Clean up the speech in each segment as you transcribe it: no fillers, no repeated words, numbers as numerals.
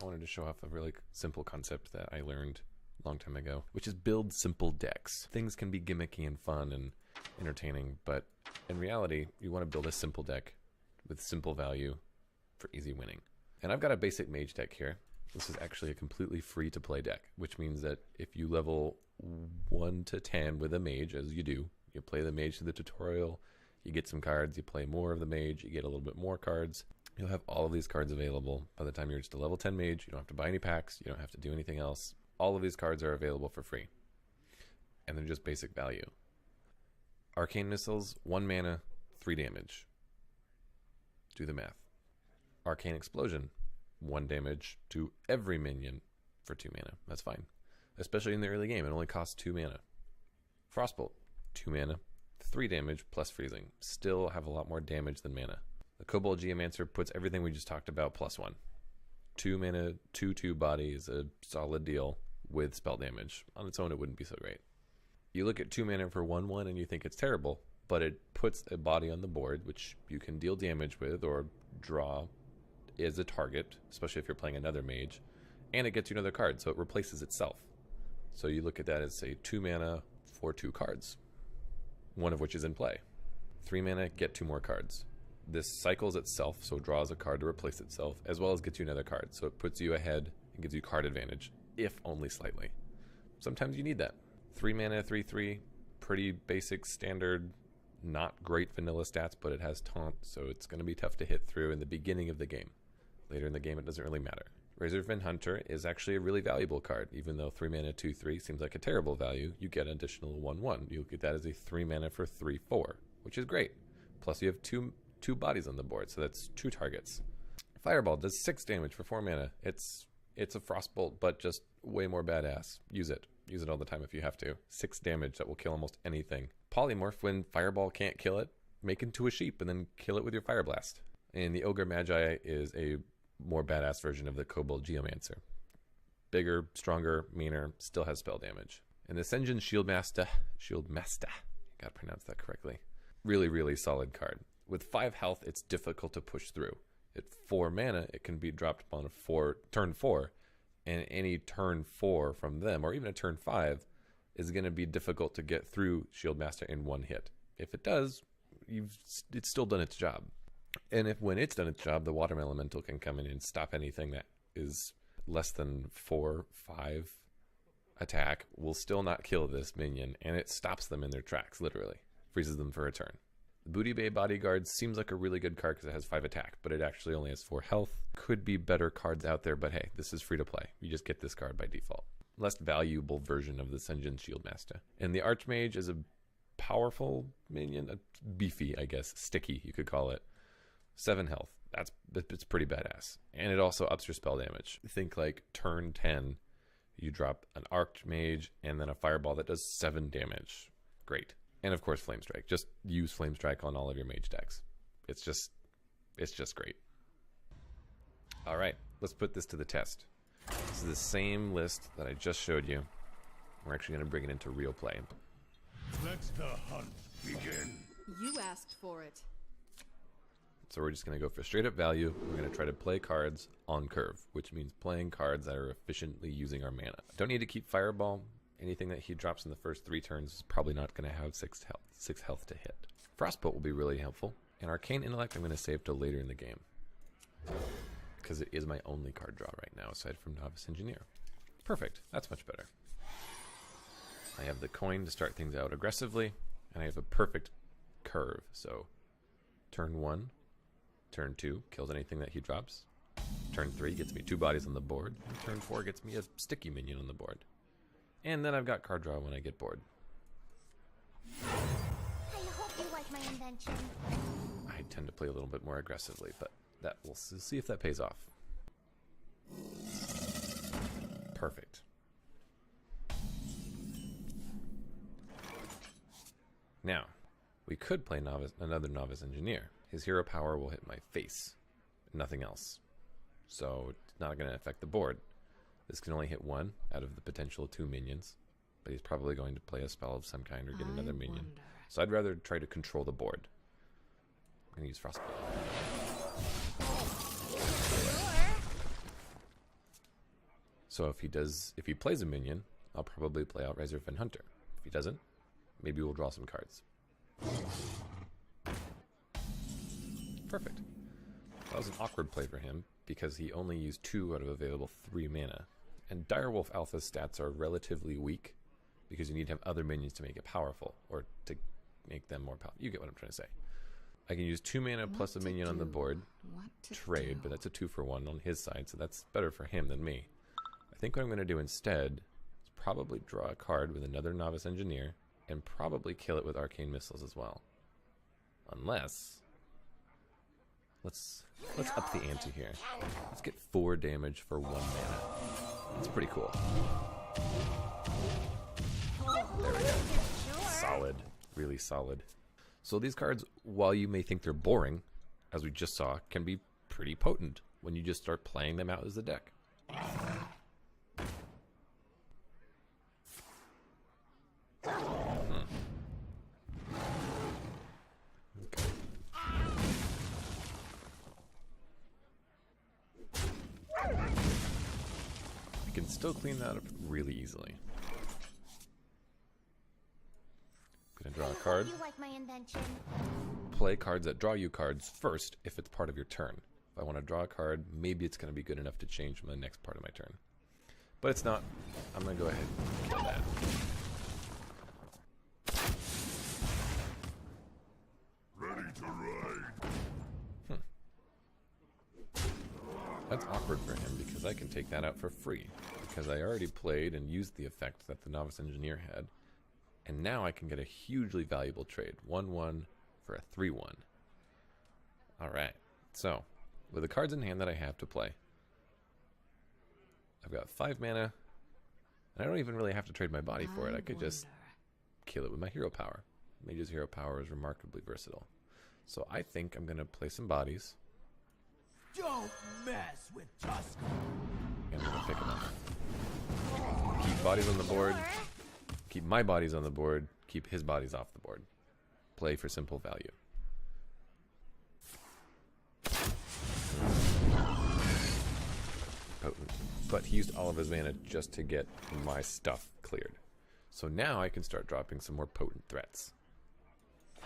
I wanted to show off a really simple concept that I learned a long time ago, which is build simple decks. Things can be gimmicky and fun and entertaining, but in reality, you want to build a simple deck with simple value for easy winning. And I've got a basic mage deck here. This is actually a completely free to play deck, which means that if you level 1 to 10 with a mage, as you do, you play the mage through the tutorial, you get some cards, you play more of the mage, you get a little bit more cards. You'll have all of these cards available by the time you're just a level 10 mage. You don't have to buy any packs, you don't have to do anything else. All of these cards are available for free. And they're just basic value. Arcane Missiles, 1 mana, 3 damage. Do the math. Arcane Explosion, 1 damage to every minion for 2 mana. That's fine. Especially in the early game, it only costs 2 mana. Frostbolt, 2 mana, 3 damage plus freezing. Still have a lot more damage than mana. The Kobold Geomancer puts everything we just talked about plus 1. 2 mana, 2/2 body is a solid deal with spell damage. On its own, it wouldn't be so great. You look at 2 mana for 1/1 and you think it's terrible, but it puts a body on the board which you can deal damage with or draw as a target, especially if you're playing another mage, and it gets you another card, so it replaces itself. So you look at that as, say, 2 mana for 2 cards, one of which is in play. 3 mana, get 2 more cards. This cycles itself, so draws a card to replace itself, as well as gets you another card. So it puts you ahead and gives you card advantage, if only slightly. Sometimes you need that. 3 mana, 3/3, pretty basic, standard, not great vanilla stats, but it has taunt, so it's going to be tough to hit through in the beginning of the game. Later in the game, it doesn't really matter. Razorfen Hunter is actually a really valuable card. Even though 3 mana, 2/3 seems like a terrible value, you get an additional 1/1. You'll get that as a 3 mana for 3/4, which is great. Plus you have two bodies on the board, so that's 2 targets. Fireball does 6 damage for 4 mana. It's a Frostbolt, but just way more badass. Use it. Use it all the time if you have to. 6 damage that will kill almost anything. Polymorph, when Fireball can't kill it, make into a sheep and then kill it with your Fire Blast. And the Ogre Magi is a more badass version of the Kobold Geomancer. Bigger, stronger, meaner, still has spell damage. And the Sen'jin Shieldmaster, gotta pronounce that correctly. Really, really solid card. With 5 health, it's difficult to push through. At 4 mana, it can be dropped on turn 4, and any turn 4 from them, or even a turn 5, is going to be difficult to get through Shieldmaster in 1 hit. If it does, it's still done its job. And when it's done its job, the Water Elemental can come in and stop anything that is less than 4/5 attack, will still not kill this minion, and it stops them in their tracks, literally. Freezes them for a turn. The Booty Bay Bodyguard seems like a really good card because it has 5 attack, but it actually only has 4 health. Could be better cards out there, but hey, this is free to play. You just get this card by default. Less valuable version of the Sen'jin Shieldmaster. And the Archmage is a powerful minion, beefy, I guess, sticky, you could call it. 7 health. It's pretty badass. And it also ups your spell damage. Think like turn 10, you drop an Archmage and then a Fireball that does 7 damage. Great. And of course, Flame Strike. Just use Flame Strike on all of your mage decks. It's just great. All right, let's put this to the test. This is the same list that I just showed you. We're actually going to bring it into real play. Let the hunt begin. You asked for it. So we're just going to go for straight up value. We're going to try to play cards on curve, which means playing cards that are efficiently using our mana. Don't need to keep Fireball. Anything that he drops in the first 3 turns is probably not going to have 6 health to hit. Frostbolt will be really helpful. And Arcane Intellect I'm going to save till later in the game, because it is my only card draw right now, aside from Novice Engineer. Perfect. That's much better. I have the coin to start things out aggressively, and I have a perfect curve. So turn 1, turn 2 kills anything that he drops. Turn 3 gets me 2 bodies on the board. And turn 4 gets me a sticky minion on the board. And then I've got card draw when I get bored. I hope you like my invention. I tend to play a little bit more aggressively, but we'll see if that pays off. Perfect. Now, we could play another Novice Engineer. His hero power will hit my face, nothing else. So it's not going to affect the board. This can only hit 1 out of the potential 2 minions, but he's probably going to play a spell of some kind or get another minion. So I'd rather try to control the board. I'm going to use Frostbolt. So if he plays a minion, I'll probably play out Razor Fin Hunter. If he doesn't, maybe we'll draw some cards. Perfect. That was an awkward play for him because he only used 2 out of available 3 mana. And Direwolf Alpha's stats are relatively weak because you need to have other minions to make it powerful, or to make them more powerful. You get what I'm trying to say. I can use 2 mana plus a minion on the board, trade, but that's a 2-for-1 on his side, so that's better for him than me. I think what I'm going to do instead is probably draw a card with another Novice Engineer, and probably kill it with Arcane Missiles as well. Unless... Let's up the ante here. Let's get 4 damage for 1 mana. That's pretty cool. There we go. Solid. Really solid. So these cards, while you may think they're boring, as we just saw, can be pretty potent when you just start playing them out as a deck. You can still clean that up really easily. Gonna draw a card. You like my invention? Play cards that draw you cards first if it's part of your turn. If I want to draw a card, maybe it's going to be good enough to change my next part of my turn. But it's not. I'm going to go ahead and kill that. Ready to ride. That's awkward for him because I can take that out for free. Because I already played and used the effect that the Novice Engineer had. And now I can get a hugely valuable trade. 1-1 for a 3-1. Alright, so with the cards in hand that I have to play, I've got 5 mana, and I don't even really have to trade my body for it. I could just kill it with my hero power. Mage's hero power is remarkably versatile. So I think I'm going to play some bodies. Don't mess with Tusk. And I'm going to pick them up. Keep bodies on the board. Keep my bodies on the board. Keep his bodies off the board. Play for simple value. Potent. But he used all of his mana just to get my stuff cleared. So now I can start dropping some more potent threats.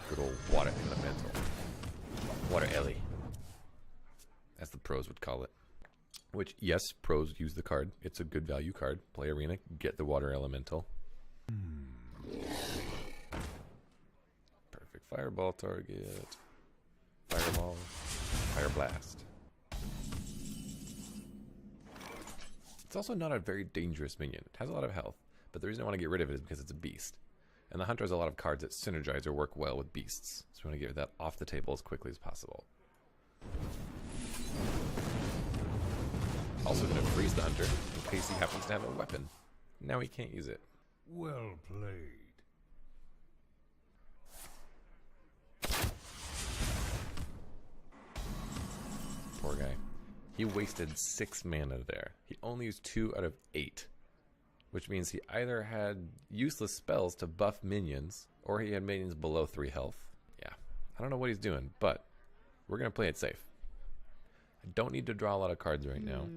Good old Water Elemental. Water Ellie, as the pros would call it. Which, yes, pros use the card. It's a good value card. Play Arena, get the Water Elemental. Perfect. Fireball target. Fireball. Fire Blast. It's also not a very dangerous minion. It has a lot of health, but the reason I want to get rid of it is because it's a beast. And the Hunter has a lot of cards that synergize or work well with beasts. So we want to get that off the table as quickly as possible. Also going to freeze the Hunter in case he happens to have a weapon. Now he can't use it. Well played. Poor guy. He wasted 6 mana there. He only used 2 out of 8. Which means he either had useless spells to buff minions, or he had minions below 3 health. Yeah, I don't know what he's doing, but we're going to play it safe. I don't need to draw a lot of cards right now.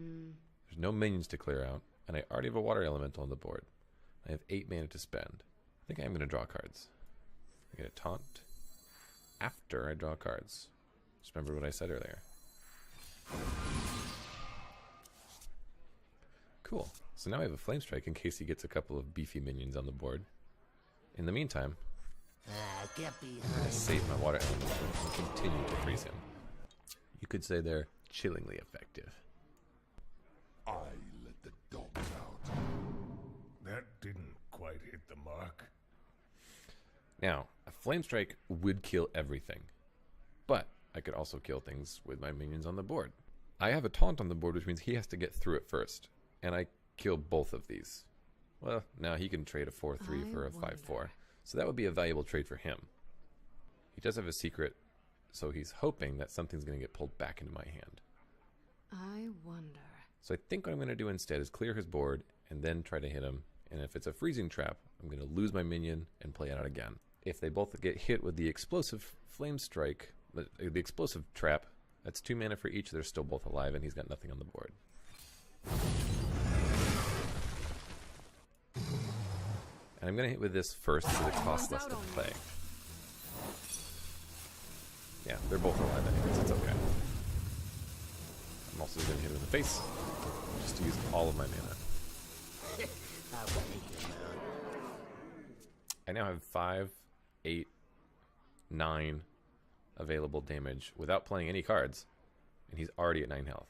There's no minions to clear out, and I already have a Water Elemental on the board. I have 8 mana to spend. I think I am going to draw cards. I get a taunt after I draw cards. Just remember what I said earlier. Cool. So now I have a Flame Strike in case he gets a couple of beefy minions on the board. In the meantime, I'm going to save my Water Elemental and continue to freeze him. You could say they're chillingly effective. I let the dogs out. That didn't quite hit the mark. Now, a Flame Strike would kill everything, but I could also kill things with my minions on the board. I have a taunt on the board, which means he has to get through it first, and I kill both of these. Well, now he can trade a 4-3 for a 5-4, so that would be a valuable trade for him. He does have a secret, so he's hoping that something's going to get pulled back into my hand. I wonder. So I think what I'm going to do instead is clear his board and then try to hit him. And if it's a freezing trap, I'm going to lose my minion and play it out again. If they both get hit with the explosive Flame Strike, the explosive trap, that's 2 mana for each. They're still both alive and he's got nothing on the board. I'm going to hit with this first because it costs less to play. Yeah, they're both alive anyways. It's okay. I'm also going to hit him in the face just to use all of my mana. I now have 5, 8, 9 available damage without playing any cards, and he's already at 9 health.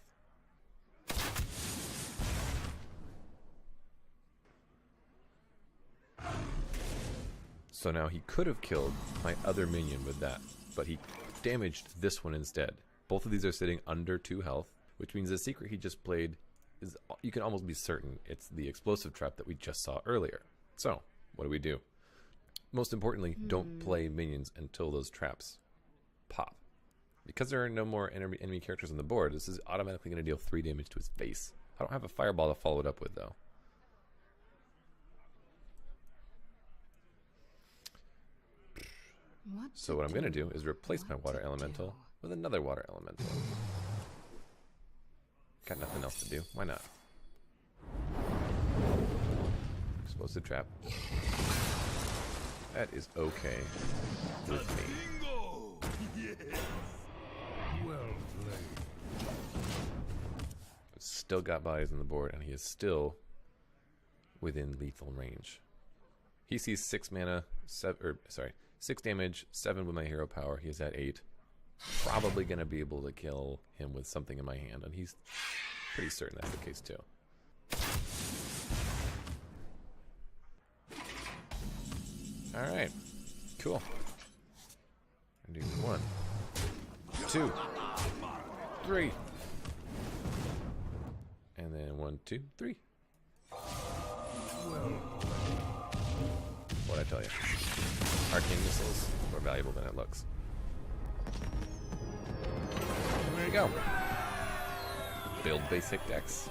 So now he could have killed my other minion with that, but he damaged this one instead. Both of these are sitting under 2 health, which means the secret he just played is, you can almost be certain it's the explosive trap that we just saw earlier. So, what do we do? Most importantly, don't play minions until those traps pop. Because there are no more enemy characters on the board, this is automatically going to deal 3 damage to his face. I don't have a fireball to follow it up with, though. So what I'm going to do is replace my water elemental with another water elemental. Got nothing else to do. Why not? Explosive trap. That is okay with me. Yes. Well played. Still got bodies on the board, and he is still within lethal range. He sees 6 mana, 6 damage, 7 with my hero power. He is at 8. Probably going to be able to kill him with something in my hand, and he's pretty certain that's the case too. Alright, cool. I'm doing 1, 2, 3. And then 1, 2, 3. What'd I tell you? Arcane missiles more valuable than it looks. There you go. Build basic decks.